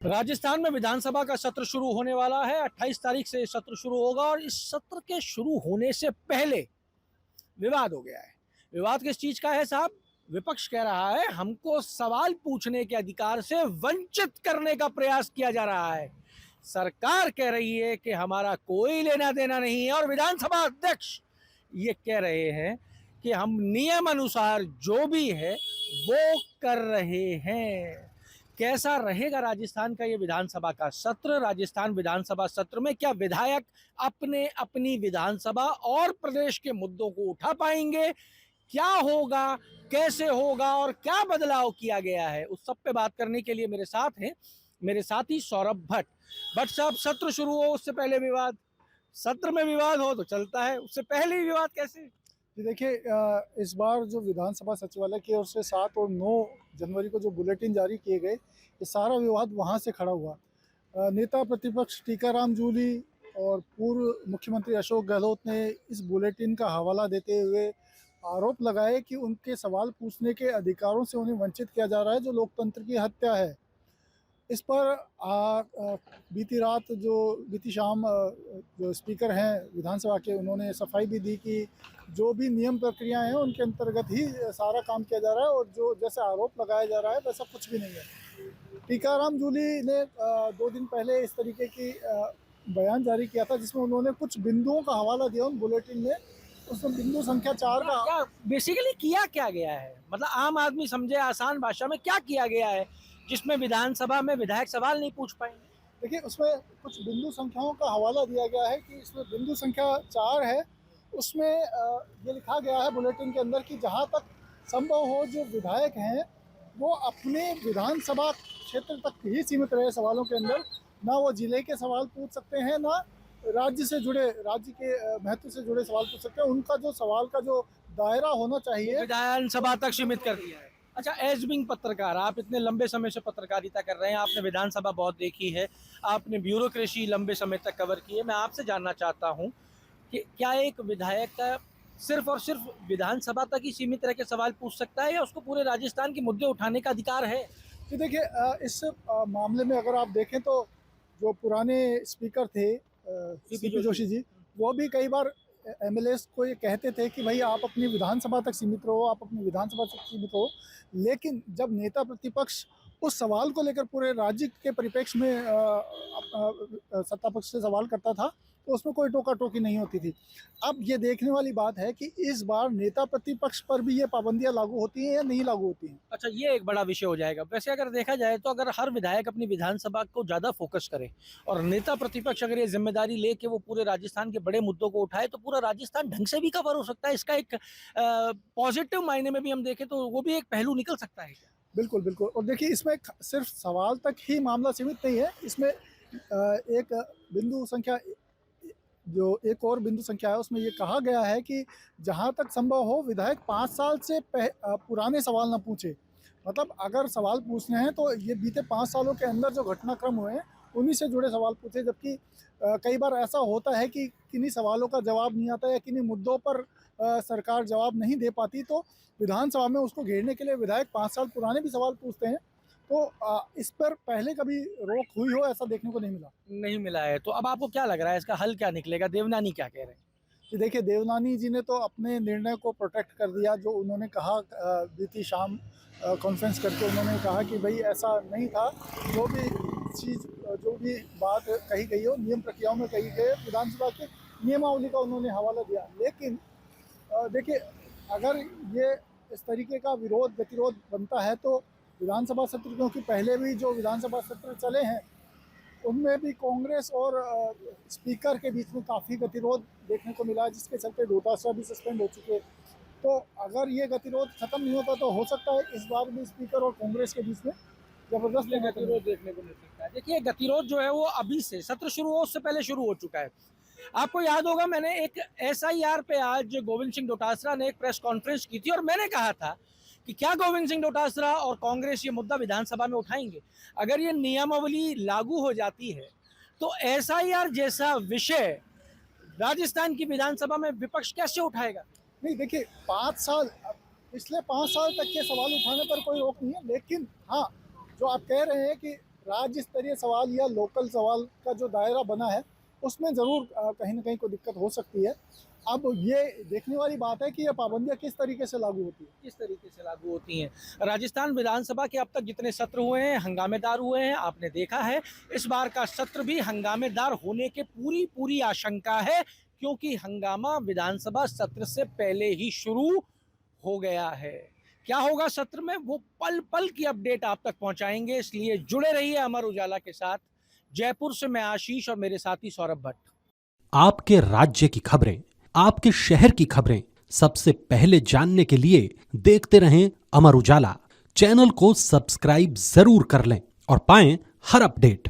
राजस्थान में विधानसभा का सत्र शुरू होने वाला है। 28 तारीख से सत्र शुरू होगा और इस सत्र के शुरू होने से पहले विवाद हो गया है। विवाद किस चीज का है साहब? विपक्ष कह रहा है हमको सवाल पूछने के अधिकार से वंचित करने का प्रयास किया जा रहा है। सरकार कह रही है कि हमारा कोई लेना देना नहीं है और विधानसभा अध्यक्ष ये कह रहे हैं कि हम नियम अनुसार जो भी है वो कर रहे हैं। कैसा रहेगा राजस्थान का ये विधानसभा का सत्र? राजस्थान विधानसभा सत्र में क्या विधायक अपने अपनी विधानसभा और प्रदेश के मुद्दों को उठा पाएंगे? क्या होगा, कैसे होगा और क्या बदलाव किया गया है, उस सब पे बात करने के लिए मेरे साथ हैं मेरे साथी सौरभ भट्ट। भट्ट साहब, सत्र शुरू हो उससे पहले विवाद, सत्र में विवाद हो तो चलता है, उससे पहले ही विवाद कैसे? जी देखिए, इस बार जो विधानसभा सचिवालय की ओर से 7 और 9 जनवरी को जो बुलेटिन जारी किए गए, ये सारा विवाद वहाँ से खड़ा हुआ। नेता प्रतिपक्ष टीकाराम जूली और पूर्व मुख्यमंत्री अशोक गहलोत ने इस बुलेटिन का हवाला देते हुए आरोप लगाए कि उनके सवाल पूछने के अधिकारों से उन्हें वंचित किया जा रहा है, जो लोकतंत्र की हत्या है। इस पर बीती शाम जो स्पीकर हैं विधानसभा के, उन्होंने सफाई भी दी कि जो भी नियम प्रक्रियाएं हैं उनके अंतर्गत ही सारा काम किया जा रहा है और जो जैसे आरोप लगाया जा रहा है वैसा कुछ भी नहीं है। टीकाराम जूली ने 2 दिन पहले इस तरीके की बयान जारी किया था, जिसमें उन्होंने कुछ बिंदुओं का हवाला दिया उन बुलेटिन में। उसमें बिंदु संख्या 4 का क्या बेसिकली किया क्या गया है, मतलब आम आदमी समझे आसान भाषा में क्या किया गया है जिसमें विधानसभा में विधायक सवाल नहीं पूछ पाएंगे? देखिए, उसमें कुछ बिंदु संख्याओं का हवाला दिया गया है कि इसमें बिंदु संख्या 4 है। उसमें ये लिखा गया है बुलेटिन के अंदर कि जहां तक संभव हो जो विधायक हैं वो अपने विधानसभा क्षेत्र तक ही सीमित रहे सवालों के अंदर। ना वो जिले के सवाल पूछ सकते हैं, ना राज्य के महत्व से जुड़े सवाल पूछ सकते हैं। उनका जो सवाल का जो दायरा होना चाहिए विधानसभा तक सीमित कर दिया है। अच्छा, एज बिंग पत्रकार, आप इतने लंबे समय से पत्रकारिता कर रहे हैं, आपने विधानसभा बहुत देखी है, आपने ब्यूरोक्रेसी लंबे समय तक कवर की है। मैं आपसे जानना चाहता हूं कि क्या एक विधायक का सिर्फ और सिर्फ विधानसभा तक ही सीमित रह के सवाल पूछ सकता है या उसको पूरे राजस्थान के मुद्दे उठाने का अधिकार है? कि देखिए, इस मामले में अगर आप देखें तो जो पुराने स्पीकर थे सीपी जोशी जी, वो भी कई बार एमएलएस को ये कहते थे कि भाई आप अपनी विधानसभा तक सीमित रहो, आप अपनी विधानसभा तक सीमित रहो। लेकिन जब नेता प्रतिपक्ष उस सवाल को लेकर पूरे राज्य के परिप्रेक्ष्य में सत्ता पक्ष से सवाल करता था तो उसमें कोई टोका टोकी नहीं होती थी। अब ये देखने वाली बात है कि इस बार नेता प्रतिपक्ष पर भी ये पाबंदियां लागू होती हैं या नहीं लागू होती हैं। अच्छा, ये एक बड़ा विषय हो जाएगा। वैसे अगर देखा जाए तो अगर हर विधायक अपनी विधानसभा को ज्यादा फोकस करे और नेता प्रतिपक्ष अगर ये जिम्मेदारी ले के वो पूरे राजस्थान के बड़े मुद्दों को उठाए तो पूरा राजस्थान ढंग से भी कवर हो सकता है। इसका एक पॉजिटिव मायने में भी हम देखें तो वो भी एक पहलू निकल सकता है क्या? बिल्कुल बिल्कुल। और देखिए, इसमें सिर्फ सवाल तक ही मामला सीमित नहीं है। इसमें एक और बिंदु संख्या है, उसमें ये कहा गया है कि जहां तक संभव हो विधायक 5 साल से पुराने सवाल ना पूछे। मतलब अगर सवाल पूछने हैं तो ये बीते 5 सालों के अंदर जो घटनाक्रम हुए हैं उन्हीं से जुड़े सवाल पूछे। जबकि कई बार ऐसा होता है कि किन्हीं सवालों का जवाब नहीं आता या किन्हीं मुद्दों पर सरकार जवाब नहीं दे पाती, तो विधानसभा में उसको घेरने के लिए विधायक 5 साल पुराने भी सवाल पूछते हैं। तो इस पर पहले कभी रोक हुई हो ऐसा देखने को नहीं मिला है। तो अब आपको क्या लग रहा है, इसका हल क्या निकलेगा? देवनानी क्या कह रहे हैं? कि देखिए, देवनानी जी ने तो अपने निर्णय को प्रोटेक्ट कर दिया। जो उन्होंने कहा बीती शाम कॉन्फ्रेंस करके, उन्होंने कहा कि भाई ऐसा नहीं था। जो भी बात कही गई हो नियम प्रक्रियाओं में कही गई, विधानसभा की नियमावली का उन्होंने हवाला दिया। लेकिन देखिए, अगर ये इस तरीके का गतिरोध बनता है तो विधानसभा सत्र, क्योंकि पहले भी जो विधानसभा सत्र चले हैं उनमें भी कांग्रेस और स्पीकर के बीच में काफ़ी गतिरोध देखने को मिला, जिसके चलते डोटासरा भी सस्पेंड हो चुके। तो अगर ये गतिरोध खत्म नहीं होता तो हो सकता है इस बार भी स्पीकर और कांग्रेस के बीच में जबरदस्त गतिरोध देखने को मिल सकता है। देखिए, गतिरोध जो है वो अभी से, सत्र शुरू हो उससे पहले शुरू हो चुका है। आपको याद होगा, मैंने एक एसआईआर पे आज गोविंद सिंह डोटासरा ने एक प्रेस कॉन्फ्रेंस की थी और मैंने कहा था कि क्या गोविंद सिंह डोटासरा और कांग्रेस ये मुद्दा विधानसभा में उठाएंगे? अगर ये नियमावली लागू हो जाती है तो एसआईआर जैसा विषय राजस्थान की विधानसभा में विपक्ष कैसे उठाएगा? नहीं, देखिए, पिछले 5 साल तक के सवाल उठाने पर कोई रोक नहीं है। लेकिन हाँ, जो आप कह रहे हैं कि राज्य स्तरीय सवाल या लोकल सवाल का जो दायरा बना है उसमें ज़रूर कहीं ना कहीं कोई दिक्कत हो सकती है। अब ये देखने वाली बात है कि ये पाबंदियां किस तरीके से लागू होती है। किस तरीके से लागू होती हैं। राजस्थान विधानसभा के अब तक जितने सत्र हुए हैं हंगामेदार हुए हैं, आपने देखा है। इस बार का सत्र भी हंगामेदार होने के पूरी आशंका है, क्योंकि हंगामा विधानसभा सत्र से पहले ही शुरू हो गया है। क्या होगा सत्र में, वो पल पल की अपडेट आप तक पहुंचाएंगे, इसलिए जुड़े रहिए अमर उजाला के साथ। जयपुर से मैं आशीष और मेरे साथी सौरभ भट्ट। आपके राज्य की खबरें, आपके शहर की खबरें सबसे पहले जानने के लिए देखते रहें अमर उजाला। चैनल को सब्सक्राइब जरूर कर लें और पाएं हर अपडेट।